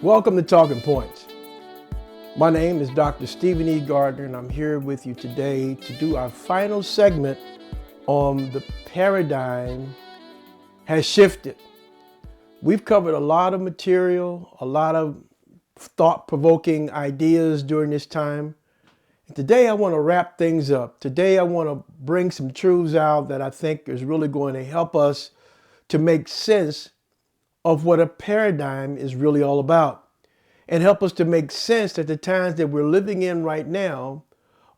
Welcome to Talking Points. My name is Dr. Stephen E. Gardner, and I'm here with you today to do our final segment on the paradigm has shifted. We've covered a lot of material, a lot of thought-provoking ideas during this time. And today I want to wrap things up. Today I want to bring some truths out that I think is really going to help us to make sense of what a paradigm is really all about, and help us to make sense that the times that we're living in right now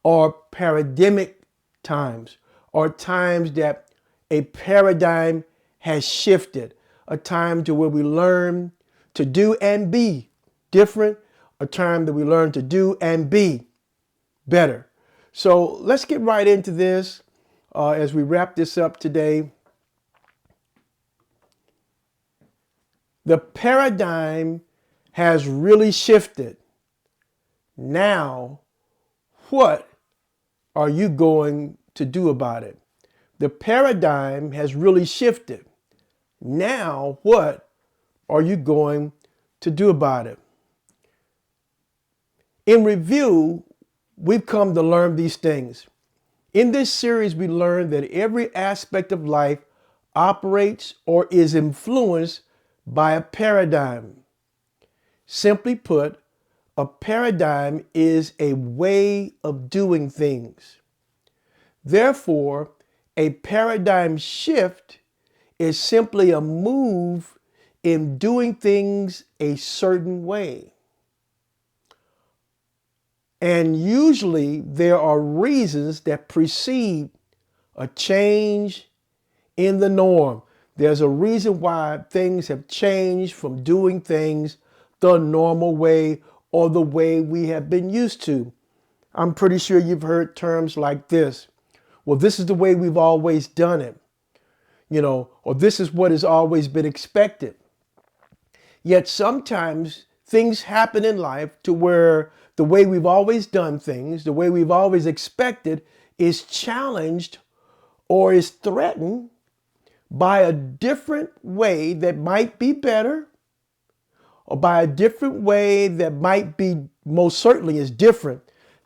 are paradigmic times, or times that a paradigm has shifted, a time to where we learn to do and be different, a time that we learn to do and be better. So let's get right into this as we wrap this up today. The paradigm has really shifted. Now, what are you going to do about it? The paradigm has really shifted. Now, what are you going to do about it? In review, we've come to learn these things. In this series, we learned that every aspect of life operates or is influenced by a paradigm. Simply put, a paradigm is a way of doing things. Therefore, a paradigm shift is simply a move in doing things a certain way. And usually there are reasons that precede a change in the norm. There's a reason why things have changed from doing things the normal way or the way we have been used to. I'm pretty sure you've heard terms like this. Well, this is the way we've always done it, or this is what has always been expected. Yet sometimes things happen in life to where the way we've always done things, the way we've always expected, is challenged or is threatened by a different way that might be better, or by a different way that might be, most certainly is different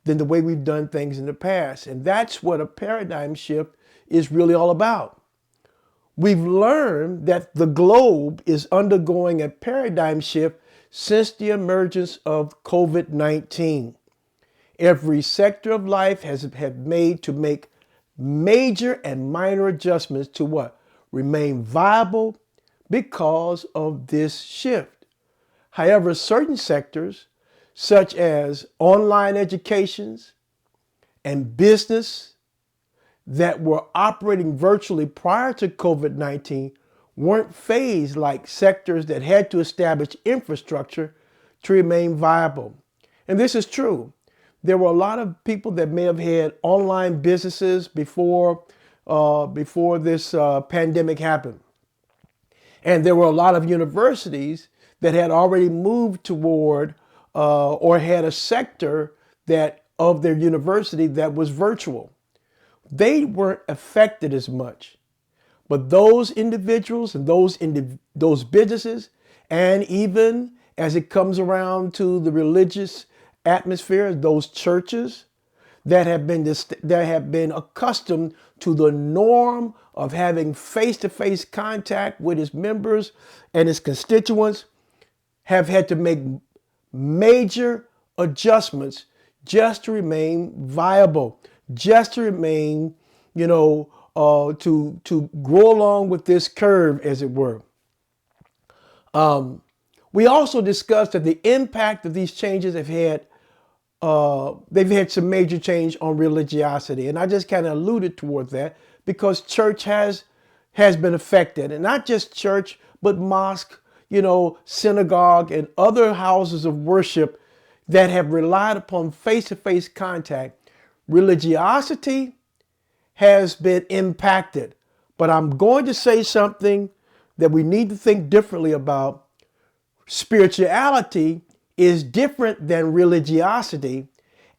than the way we've done things in the past. And that's what a paradigm shift is really all about. We've learned that the globe is undergoing a paradigm shift since the emergence of COVID-19. Every sector of life has made to make major and minor adjustments to what? Remain viable because of this shift. However, certain sectors, such as online educations and business that were operating virtually prior to COVID-19, weren't phased like sectors that had to establish infrastructure to remain viable. And this is true. There were a lot of people that may have had online businesses before this pandemic happened. And there were a lot of universities that had already moved toward or had a sector that of their university that was virtual. They weren't affected as much. But those individuals and those businesses, and even as it comes around to the religious atmosphere, those churches that have been accustomed to the norm of having face-to-face contact with its members and its constituents, have had to make major adjustments just to remain viable, just to remain, to grow along with this curve, as it were. We also discussed that the impact of these changes they've had some major change on religiosity. And I just kind of alluded toward that because church has been affected, and not just church, but mosque, synagogue and other houses of worship that have relied upon face-to-face contact. Religiosity has been impacted, but I'm going to say something that we need to think differently about. Spirituality is different than religiosity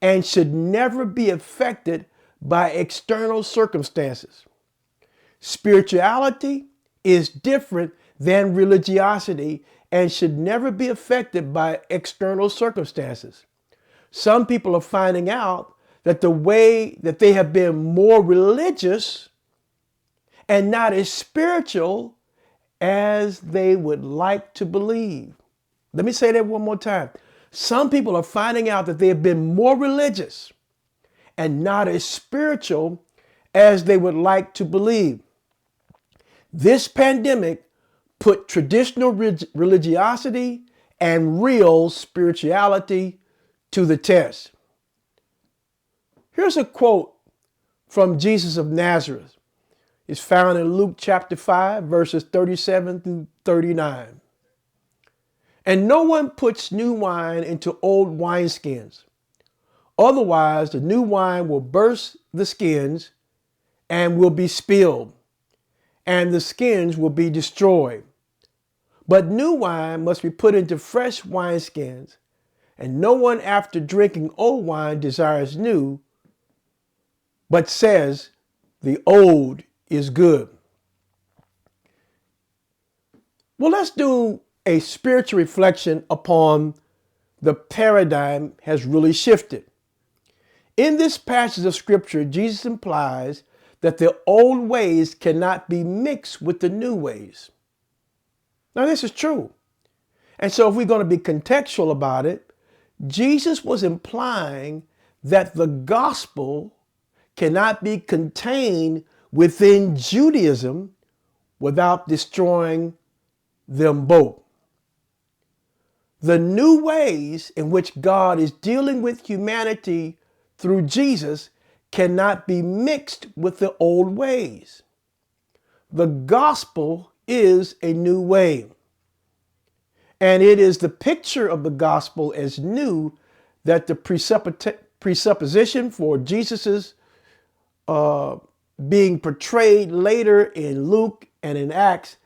and should never be affected by external circumstances. Spirituality is different than religiosity and should never be affected by external circumstances. Some people are finding out that the way that they have been more religious and not as spiritual as they would like to believe. Let me say that one more time. Some people are finding out that they have been more religious and not as spiritual as they would like to believe. This pandemic put traditional religiosity and real spirituality to the test. Here's a quote from Jesus of Nazareth. It's found in Luke chapter 5, verses 37 through 39. And no one puts new wine into old wineskins. Otherwise, the new wine will burst the skins and will be spilled, and the skins will be destroyed. But new wine must be put into fresh wineskins, and no one after drinking old wine desires new, but says the old is good. Well, let's do a spiritual reflection upon the paradigm has really shifted. In this passage of scripture, Jesus implies that the old ways cannot be mixed with the new ways. Now, this is true. And so if we're going to be contextual about it, Jesus was implying that the gospel cannot be contained within Judaism without destroying them both. The new ways in which God is dealing with humanity through Jesus cannot be mixed with the old ways. The gospel is a new way. And it is the picture of the gospel as new that the presupposition for Jesus's being portrayed later in Luke and in Acts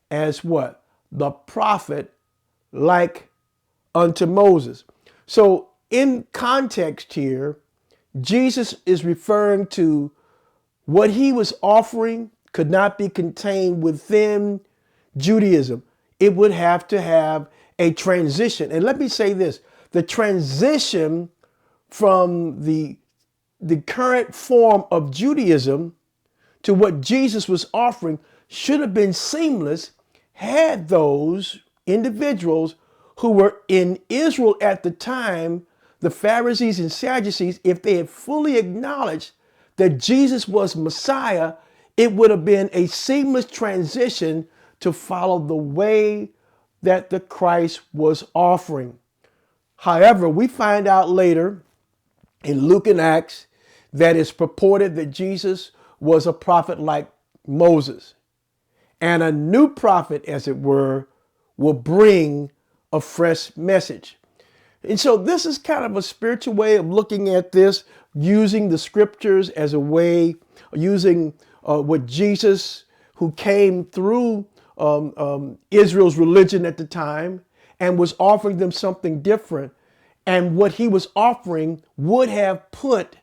as what? The prophet like unto Moses. So in context here, Jesus is referring to what he was offering could not be contained within Judaism. It would have to have a transition. And let me say this, the transition from the current form of Judaism to what Jesus was offering should have been seamless had those individuals who were in Israel at the time, the Pharisees and Sadducees, if they had fully acknowledged that Jesus was Messiah, it would have been a seamless transition to follow the way that the Christ was offering. However, we find out later in Luke and Acts that it's purported that Jesus was a prophet like Moses. And a new prophet, as it were, will bring a fresh message. And so this is kind of a spiritual way of looking at this, using the scriptures as a way, using what Jesus, who came through Israel's religion at the time and was offering them something different. And what he was offering would have put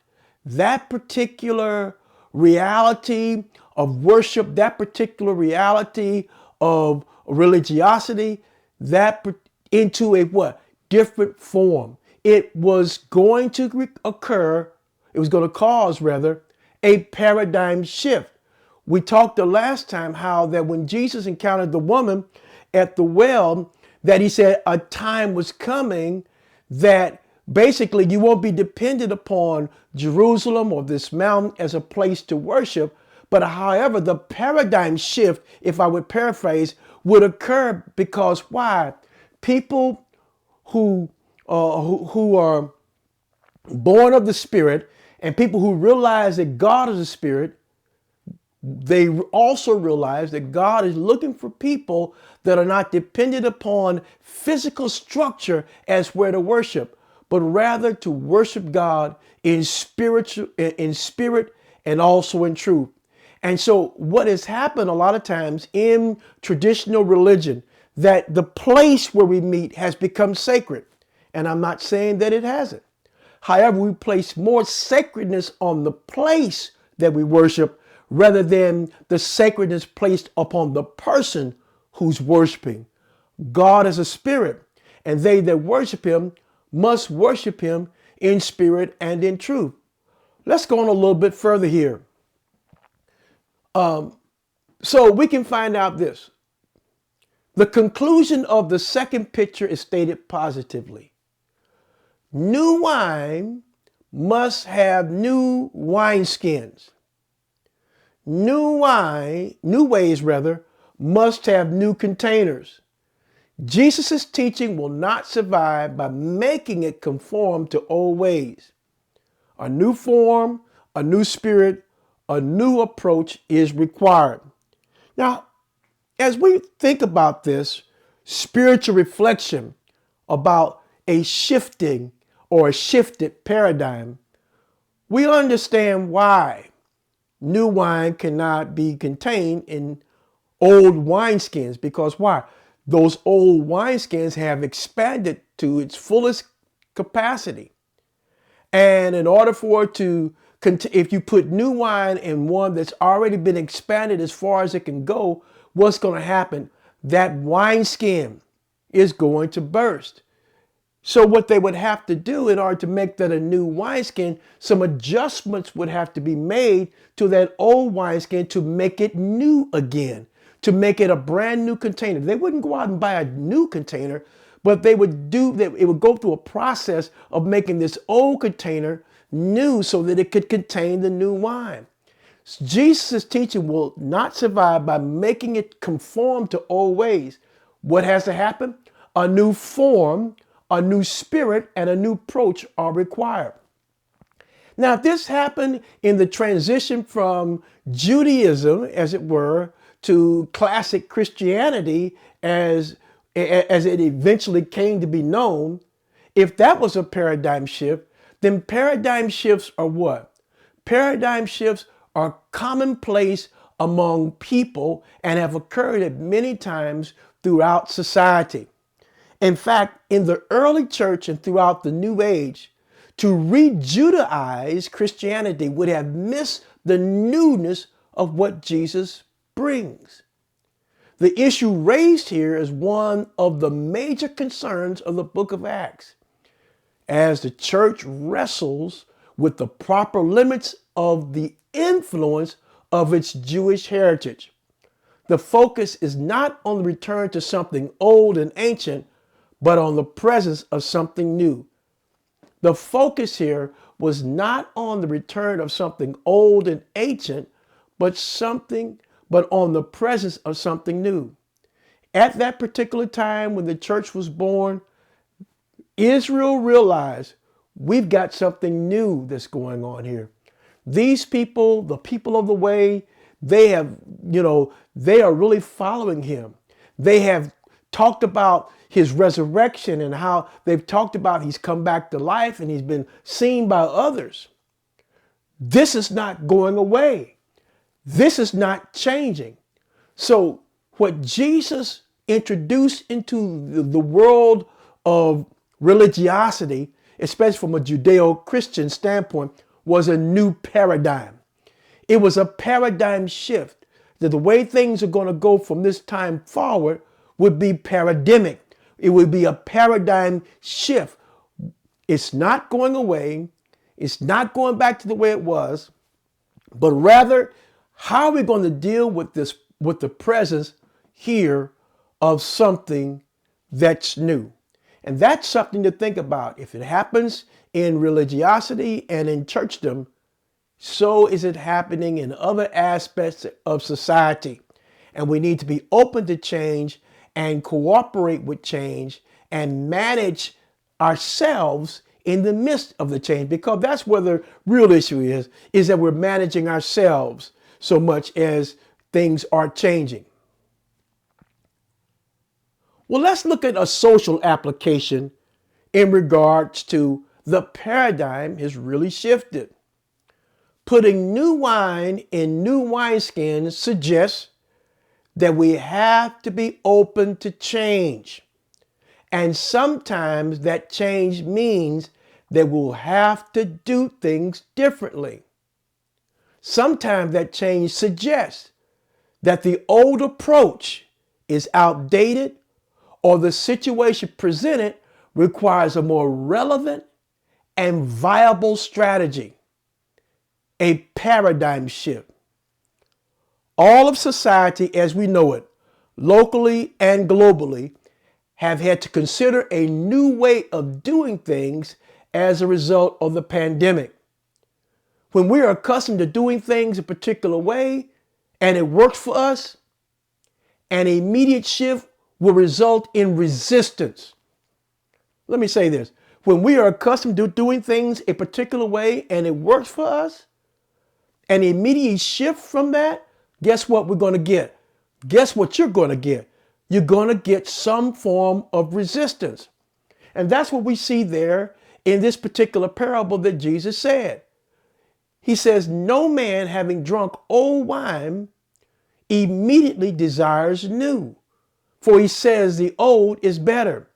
that particular reality of worship, that particular reality of religiosity, into a what? Different form. It was going to occur, it was going to cause rather, a paradigm shift. We talked the last time how that when Jesus encountered the woman at the well, that he said a time was coming that basically you won't be dependent upon Jerusalem or this mountain as a place to worship. But however, the paradigm shift, if I would paraphrase, would occur because why? People who are born of the Spirit and people who realize that God is a spirit, they also realize that God is looking for people that are not dependent upon physical structure as where to worship, but rather to worship God in spirit and also in truth. And so what has happened a lot of times in traditional religion, that the place where we meet has become sacred. And I'm not saying that it hasn't. However, we place more sacredness on the place that we worship rather than the sacredness placed upon the person who's worshiping. God is a spirit, and they that worship him must worship him in spirit and in truth. Let's go on a little bit further here. So we can find out this. The conclusion of the second picture is stated positively. New wine must have new wineskins. New ways must have new containers. Jesus' teaching will not survive by making it conform to old ways. A new form, a new spirit, a new approach is required. Now, as we think about this spiritual reflection about a shifting or a shifted paradigm, we understand why new wine cannot be contained in old wineskins. Because why? Those old wineskins have expanded to its fullest capacity. And in order for it to, if you put new wine in one that's already been expanded as far as it can go, what's going to happen? That wineskin is going to burst. So what they would have to do in order to make that a new wineskin, some adjustments would have to be made to that old wineskin to make it new again, to make it a brand new container. They wouldn't go out and buy a new container, but they would it would go through a process of making this old container new so that it could contain the new wine. Jesus' teaching will not survive by making it conform to old ways. What has to happen? A new form, a new spirit, and a new approach are required. Now, if this happened in the transition from Judaism, as it were, to classic Christianity as it eventually came to be known, if that was a paradigm shift, then paradigm shifts are what? Paradigm shifts are commonplace among people and have occurred at many times throughout society. In fact, in the early church and throughout the New Age, to re-Judaize Christianity would have missed the newness of what Jesus brings. The issue raised here is one of the major concerns of the book of Acts, as the church wrestles with the proper limits of the influence of its Jewish heritage. The focus is not on the return to something old and ancient, but on the presence of something new. The focus here was not on the return of something old and ancient, but on the presence of something new. At that particular time when the church was born, Israel realized we've got something new that's going on here. These people, the people of the way, they are really following him. They have talked about his resurrection and how they've talked about he's come back to life and he's been seen by others. This is not going away. This is not changing. So what Jesus introduced into the world of religiosity, especially from a Judeo-Christian standpoint, was a new paradigm. It was a paradigm shift, that the way things are going to go from this time forward would be paradigmic. It would be a paradigm shift. It's not going away. It's not going back to the way it was, but rather, how are we going to deal with this, with the presence here of something that's new? And that's something to think about. If it happens in religiosity and in churchdom, so is it happening in other aspects of society. And we need to be open to change and cooperate with change and manage ourselves in the midst of the change, because that's where the real issue is that we're managing ourselves so much as things are changing. Well, let's look at a social application in regards to the paradigm has really shifted. Putting new wine in new wineskins suggests that we have to be open to change. And sometimes that change means that we'll have to do things differently. Sometimes that change suggests that the old approach is outdated or the situation presented requires a more relevant and viable strategy, a paradigm shift. All of society as we know it, locally and globally, have had to consider a new way of doing things as a result of the pandemic. When we are accustomed to doing things a particular way and it works for us, an immediate shift will result in resistance. Let me say this. When we are accustomed to doing things a particular way and it works for us, an immediate shift from that, guess what we're going to get? Guess what you're going to get? You're going to get some form of resistance. And that's what we see there in this particular parable that Jesus said. He says, no man having drunk old wine immediately desires new, for he says the old is better.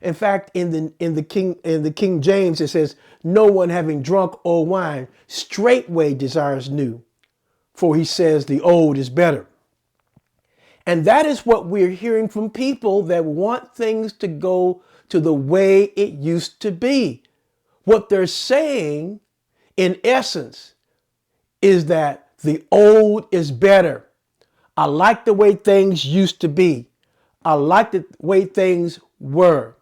In fact, in the King James, it says, no one having drunk old wine straightway desires new, for he says the old is better. And that is what we're hearing from people that want things to go to the way it used to be. What they're saying, in essence, is that the old is better. I like the way things used to be. I like the way things were.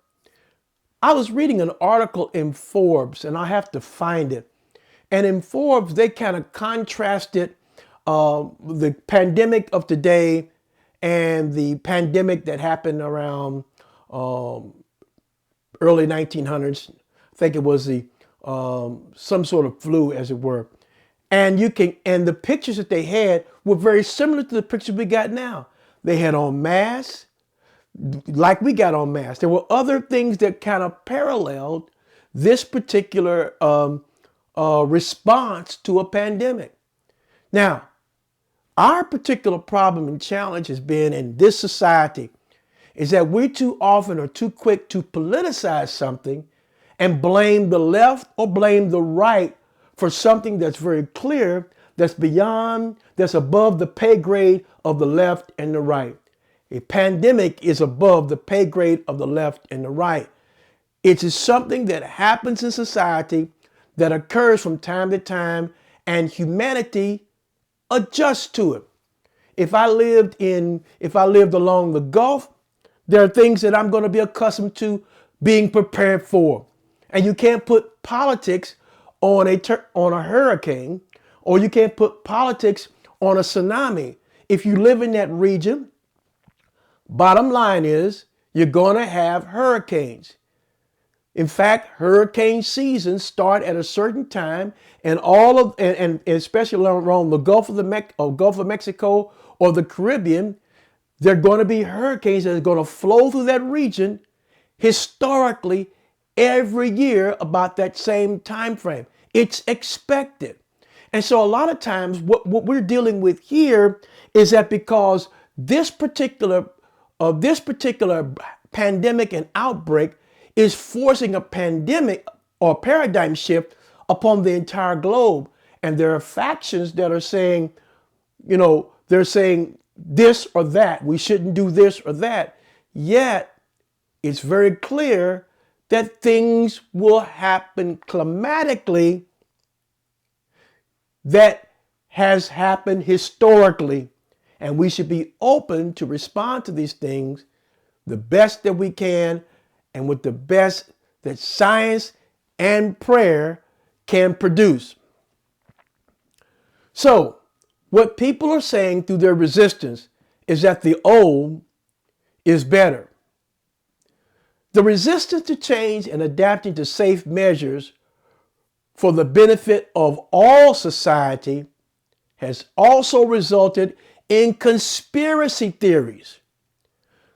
I was reading an article in Forbes, and I have to find it. And in Forbes, they kind of contrasted the pandemic of today and the pandemic that happened around early 1900s. I think it was the some sort of flu, as it were. And the pictures that they had were very similar to the pictures we got now. They had on masks, like we got on masks. There were other things that kind of paralleled this particular response to a pandemic. Now, our particular problem and challenge has been in this society is that we too often are too quick to politicize something and blame the left or blame the right for something that's very clear, that's above the pay grade of the left and the right. A pandemic is above the pay grade of the left and the right. It is something that happens in society that occurs from time to time, and humanity adjusts to it. If I lived along the Gulf, there are things that I'm going to be accustomed to being prepared for. And you can't put politics on a hurricane, or you can't put politics on a tsunami. If you live in that region, bottom line is you're going to have hurricanes. In fact, hurricane seasons start at a certain time, and especially around the Gulf of Mexico or the Caribbean, there are going to be hurricanes that are going to flow through that region historically every year about that same time frame. It's expected. And so a lot of times what we're dealing with here is that because this particular pandemic and outbreak is forcing a pandemic or paradigm shift upon the entire globe. And there are factions that are saying, they're saying this or that. We shouldn't do this or that. Yet it's very clear that things will happen climatically that has happened historically. And we should be open to respond to these things the best that we can and with the best that science and prayer can produce. So, what people are saying through their resistance is that the old is better. The resistance to change and adapting to safe measures for the benefit of all society has also resulted in conspiracy theories.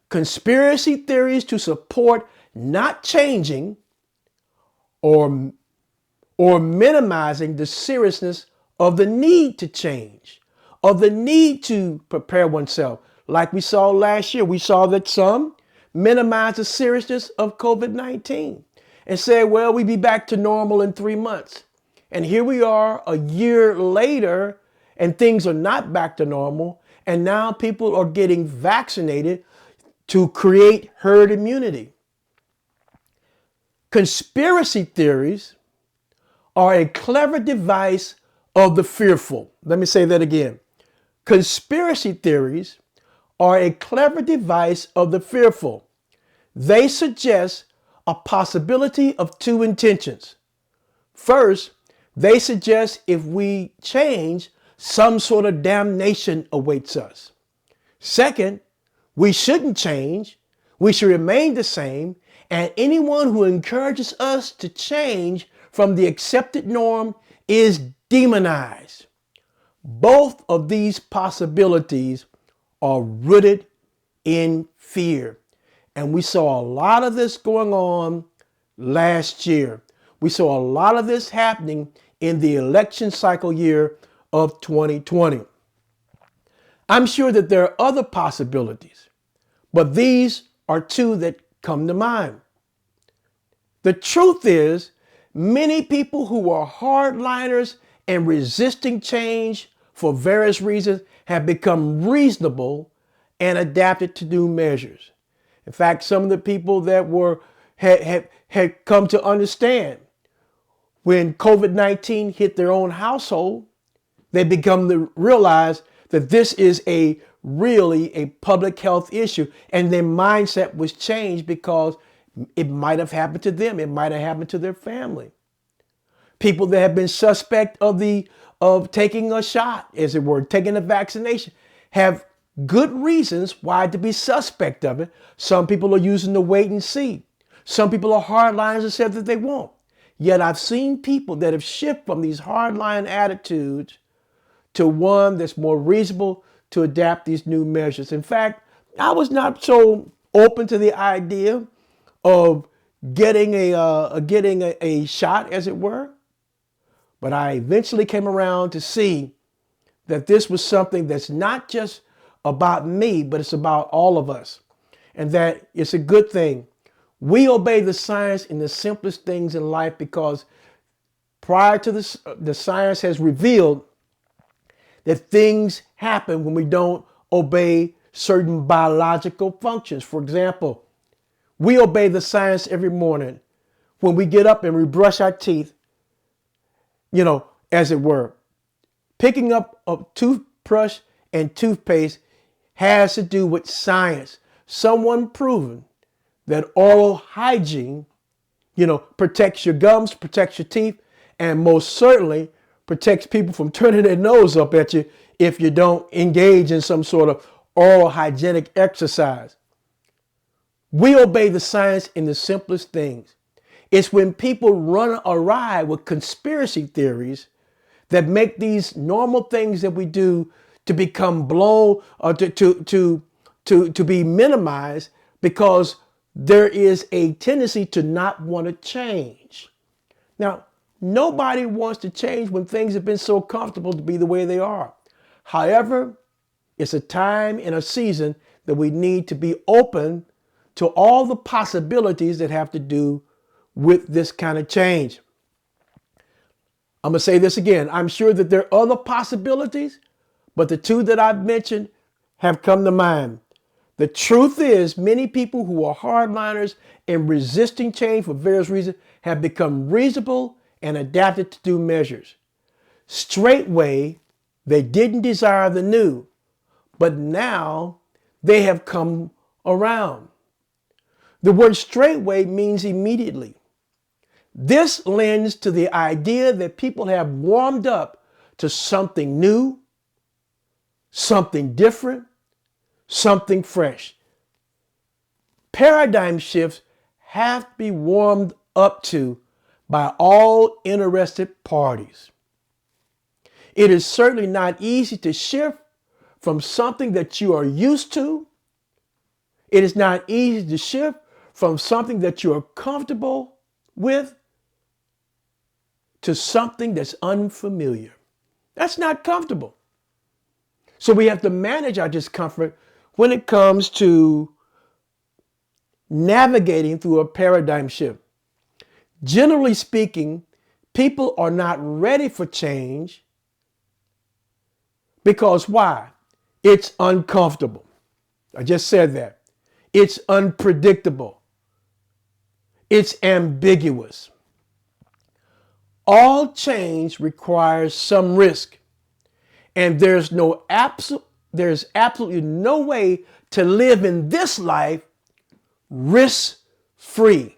Conspiracy theories to support not changing or minimizing the seriousness of the need to change, of the need to prepare oneself. Like we saw last year, we saw that some minimize the seriousness of COVID-19 and say, well, we'll be back to normal in 3 months. And here we are a year later and things are not back to normal. And now people are getting vaccinated to create herd immunity. Conspiracy theories are a clever device of the fearful. Let me say that again. Conspiracy theories are a clever device of the fearful. They suggest a possibility of two intentions. First, they suggest if we change, some sort of damnation awaits us. Second, we shouldn't change. We should remain the same. And anyone who encourages us to change from the accepted norm is demonized. Both of these possibilities are rooted in fear. And we saw a lot of this going on last year. We saw a lot of this happening in the election cycle year of 2020. I'm sure that there are other possibilities, but these are two that come to mind. The truth is, many people who are hardliners and resisting change for various reasons have become reasonable and adapted to new measures. In fact, some of the people that had come to understand when COVID-19 hit their own household, they become to realize that this is really a public health issue, and their mindset was changed because it might have happened to them. It might have happened to their family. People that have been suspect of taking a shot, as it were, taking a vaccination, have good reasons why to be suspect of it. Some people are using the wait and see. Some people are hardliners and said that they won't. Yet I've seen people that have shifted from these hardline attitudes to one that's more reasonable to adapt these new measures. In fact, I was not so open to the idea of getting a shot, as it were, but I eventually came around to see that this was something that's not just about me, but it's about all of us, and that it's a good thing. We obey the science in the simplest things in life because prior to this, the science has revealed that things happen when we don't obey certain biological functions. For example, we obey the science every morning when we get up and we brush our teeth, as it were. Picking up a toothbrush and toothpaste has to do with science. Someone proven that oral hygiene, protects your gums, protects your teeth, and most certainly protects people from turning their nose up at you if you don't engage in some sort of oral hygienic exercise. We obey the science in the simplest things. It's when people run awry with conspiracy theories that make these normal things that we do to become blown or to be minimized because there is a tendency to not want to change. Now, nobody wants to change when things have been so comfortable to be the way they are. However, it's a time and a season that we need to be open to all the possibilities that have to do with this kind of change. I'm going to say this again. I'm sure that there are other possibilities, but the two that I've mentioned have come to mind. The truth is, many people who are hardliners and resisting change for various reasons have become reasonable and adapted to new measures. Straightway, they didn't desire the new, but now they have come around. The word straightway means immediately. This lends to the idea that people have warmed up to something new, something different, something fresh. Paradigm shifts have to be warmed up to by all interested parties. It is certainly not easy to shift from something that you are used to. It is not easy to shift from something that you are comfortable with to something that's unfamiliar. That's not comfortable. So we have to manage our discomfort when it comes to navigating through a paradigm shift. Generally speaking, people are not ready for change because why? It's uncomfortable. I just said that. It's unpredictable. It's ambiguous. All change requires some risk, and there's absolutely no way to live in this life risk-free.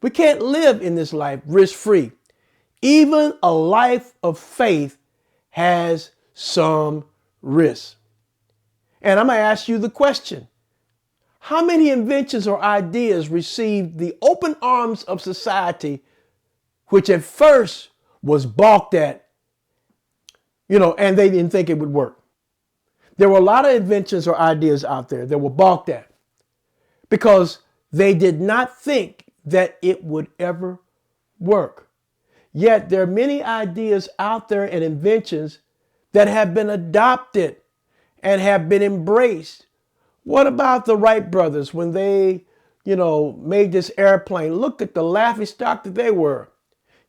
We can't live in this life risk-free. Even a life of faith has some risk. And I'm going to ask you the question: how many inventions or ideas received the open arms of society, which at first was balked at, and they didn't think it would work? There were a lot of inventions or ideas out there that were balked at because they did not think that it would ever work. Yet there are many ideas out there and inventions that have been adopted and have been embraced. What about the Wright brothers when they, made this airplane? Look at the laughingstock that they were.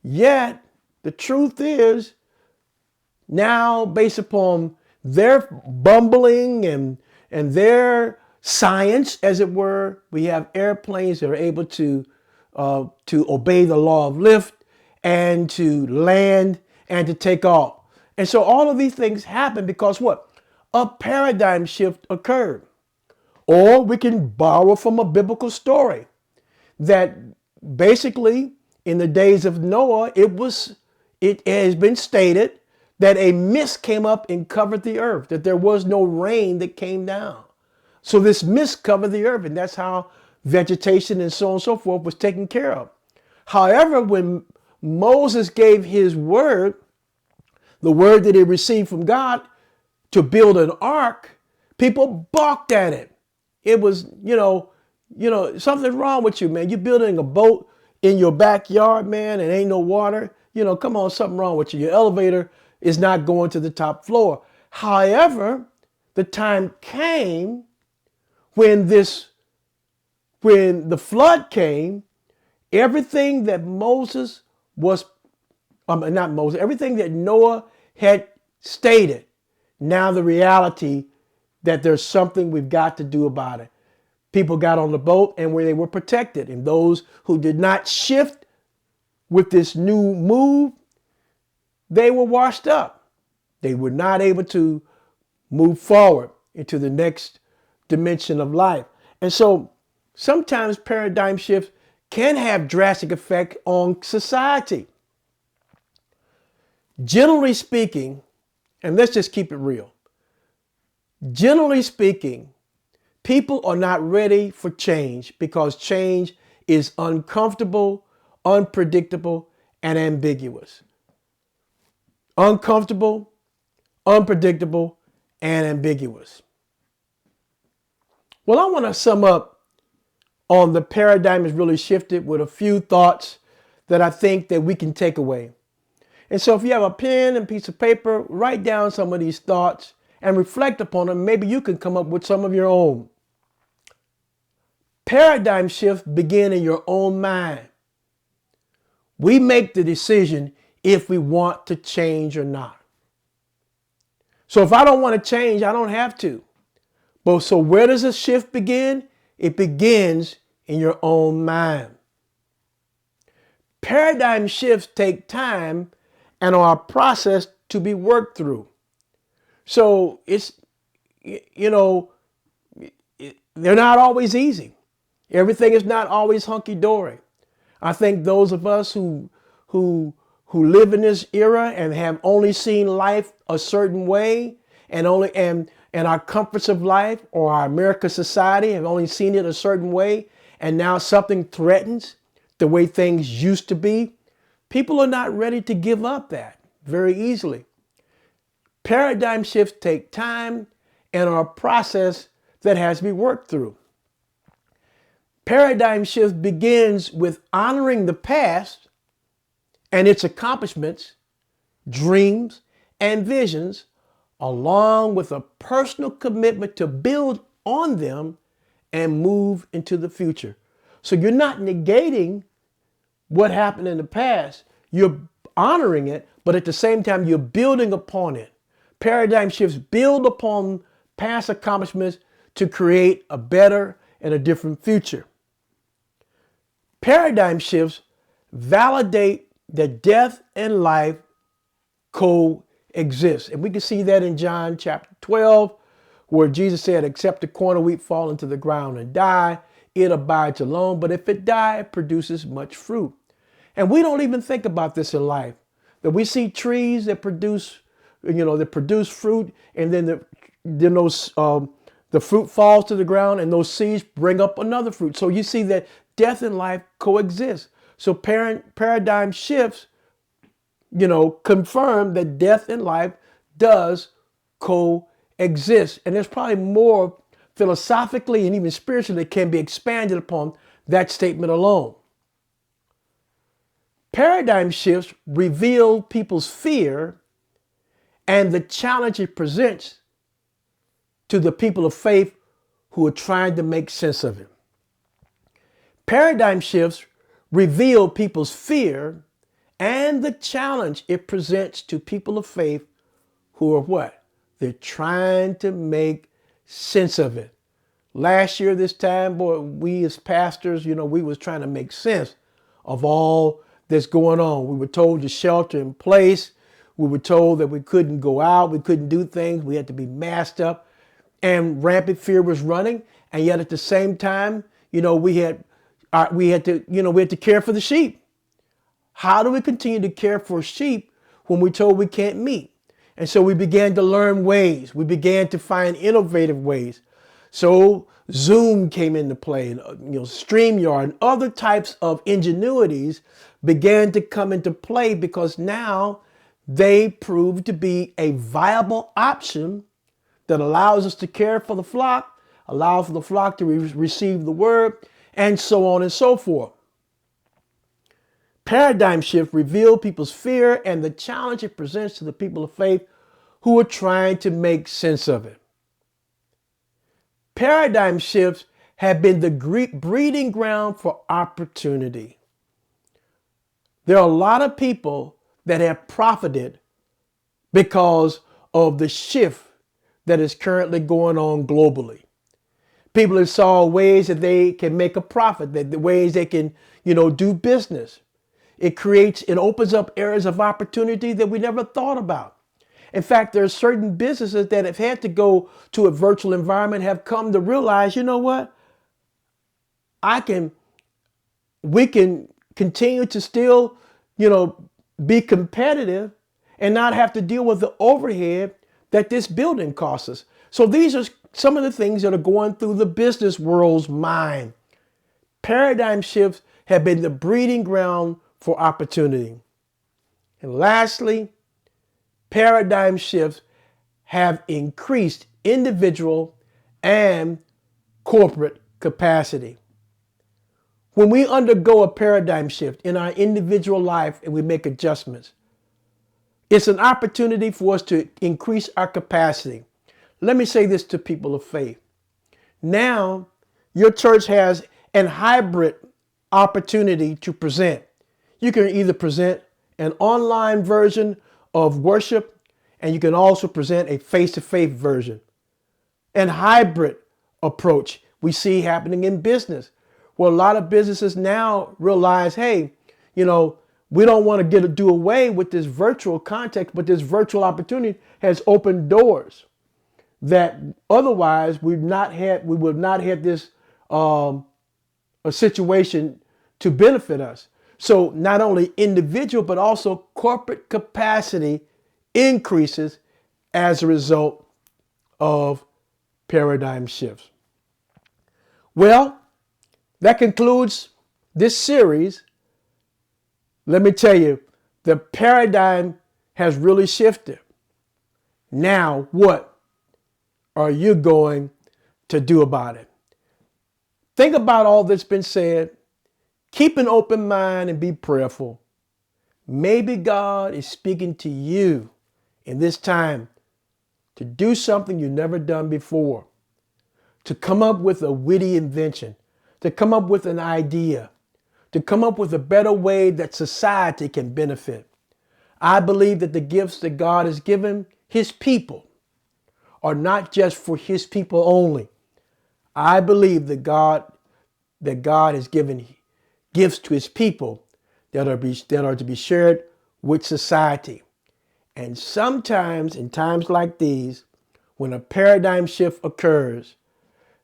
Yet the truth is, now based upon their bumbling and their science, as it were, we have airplanes that are able to obey the law of lift and to land and to take off. And so all of these things happen because what? A paradigm shift occurred. Or we can borrow from a biblical story that basically in the days of Noah, it has been stated that a mist came up and covered the earth, that there was no rain that came down. So this mist covered the earth, and that's how vegetation and so on and so forth was taken care of. However, when Moses gave his word, the word that he received from God to build an ark, people balked at it. It was, something wrong with you, man. You're building a boat in your backyard, man, and ain't no water. Come on, something wrong with you. Your elevator is not going to the top floor. However, the time came when the flood came, everything that everything that Noah had stated, now the reality that there's something we've got to do about it. People got on the boat and where they were protected. And those who did not shift with this new move, they were washed up. They were not able to move forward into the next dimension of life. And so sometimes paradigm shifts can have drastic effect on society. Generally speaking, and let's just keep it real. Generally speaking, people are not ready for change because change is uncomfortable, unpredictable, and ambiguous. Uncomfortable, unpredictable, and ambiguous. Well, I want to sum up on the paradigm has really shifted with a few thoughts that I think that we can take away. And so if you have a pen and piece of paper, write down some of these thoughts and reflect upon them. Maybe you can come up with some of your own. Paradigm shifts begin in your own mind. We make the decision if we want to change or not. So if I don't want to change, I don't have to. But so where does a shift begin? It begins in your own mind. Paradigm shifts take time and are a process to be worked through. So they're not always easy. Everything is not always hunky-dory. I think those of us who live in this era and have only seen life a certain way and our comforts of life or our American society have only seen it a certain way, and now something threatens the way things used to be, people are not ready to give up that very easily. Paradigm shifts take time and are a process that has to be worked through. Paradigm shift begins with honoring the past and its accomplishments, dreams, and visions, along with a personal commitment to build on them and move into the future. So you're not negating what happened in the past. You're honoring it, but at the same time, you're building upon it. Paradigm shifts build upon past accomplishments to create a better and a different future. Paradigm shifts validate that death and life coexist. And we can see that in John chapter 12, where Jesus said, except the corn of wheat fall into the ground and die, it abides alone. But if it die, it produces much fruit. And we don't even think about this in life. That we see trees that produce, that produce fruit, and then the fruit falls to the ground, and those seeds bring up another fruit. So you see that death and life coexist. So paradigm shifts, confirm that death and life does coexist. And there's probably more philosophically and even spiritually that can be expanded upon that statement alone. Paradigm shifts reveal people's fear and the challenge it presents to the people of faith who are trying to make sense of it. Paradigm shifts reveal people's fear and the challenge it presents to people of faith who are what? They're trying to make sense of it. Last year, this time, boy, we as pastors, we was trying to make sense of all that's going on. We were told to shelter in place. We were told that we couldn't go out. We couldn't do things. We had to be masked up. And rampant fear was running. And yet at the same time, we had to care for the sheep. How do we continue to care for sheep when we're told we can't meet? And so we began to learn ways. We began to find innovative ways. So Zoom came into play, and StreamYard and other types of ingenuities began to come into play because now they proved to be a viable option that allows us to care for the flock, allows for the flock to receive the word, and so on and so forth. Paradigm shift revealed people's fear and the challenge it presents to the people of faith who are trying to make sense of it. Paradigm shifts have been the breeding ground for opportunity. There are a lot of people that have profited because of the shift that is currently going on globally. People have saw ways that they can make a profit, that the ways they can, do business. It opens up areas of opportunity that we never thought about. In fact, there are certain businesses that have had to go to a virtual environment, have come to realize, what? We can continue to still, be competitive and not have to deal with the overhead that this building costs us. So these are some of the things that are going through the business world's mind. Paradigm shifts have been the breeding ground for opportunity. And lastly, paradigm shifts have increased individual and corporate capacity. When we undergo a paradigm shift in our individual life and we make adjustments, it's an opportunity for us to increase our capacity. Let me say this to people of faith. Now, your church has an hybrid opportunity to present. You can either present an online version of worship, and you can also present a face-to-face version. And hybrid approach we see happening in business, where a lot of businesses now realize, hey, we don't want to do away with this virtual context, but this virtual opportunity has opened doors that otherwise we would not have this a situation to benefit us. So not only individual, but also corporate capacity increases as a result of paradigm shifts. Well, that concludes this series. Let me tell you, the paradigm has really shifted. Now, what are you going to do about it? Think about all that's been said. Keep an open mind and be prayerful. Maybe God is speaking to you in this time to do something you've never done before, to come up with a witty invention, to come up with an idea, to come up with a better way that society can benefit. I believe that the gifts that God has given his people are not just for his people only. I believe that God has given gifts to his people that are to be shared with society. And sometimes in times like these, when a paradigm shift occurs,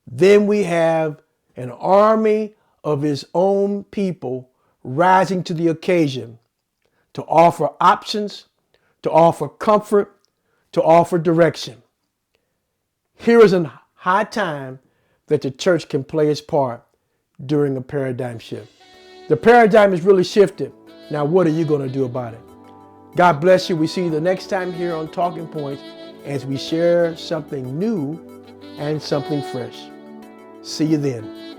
then we have an army of his own people rising to the occasion to offer options, to offer comfort, to offer direction. Here is a high time that the church can play its part during a paradigm shift. The paradigm is really shifted. Now, what are you going to do about it? God bless you. We see you the next time here on Talking Points as we share something new and something fresh. See you then.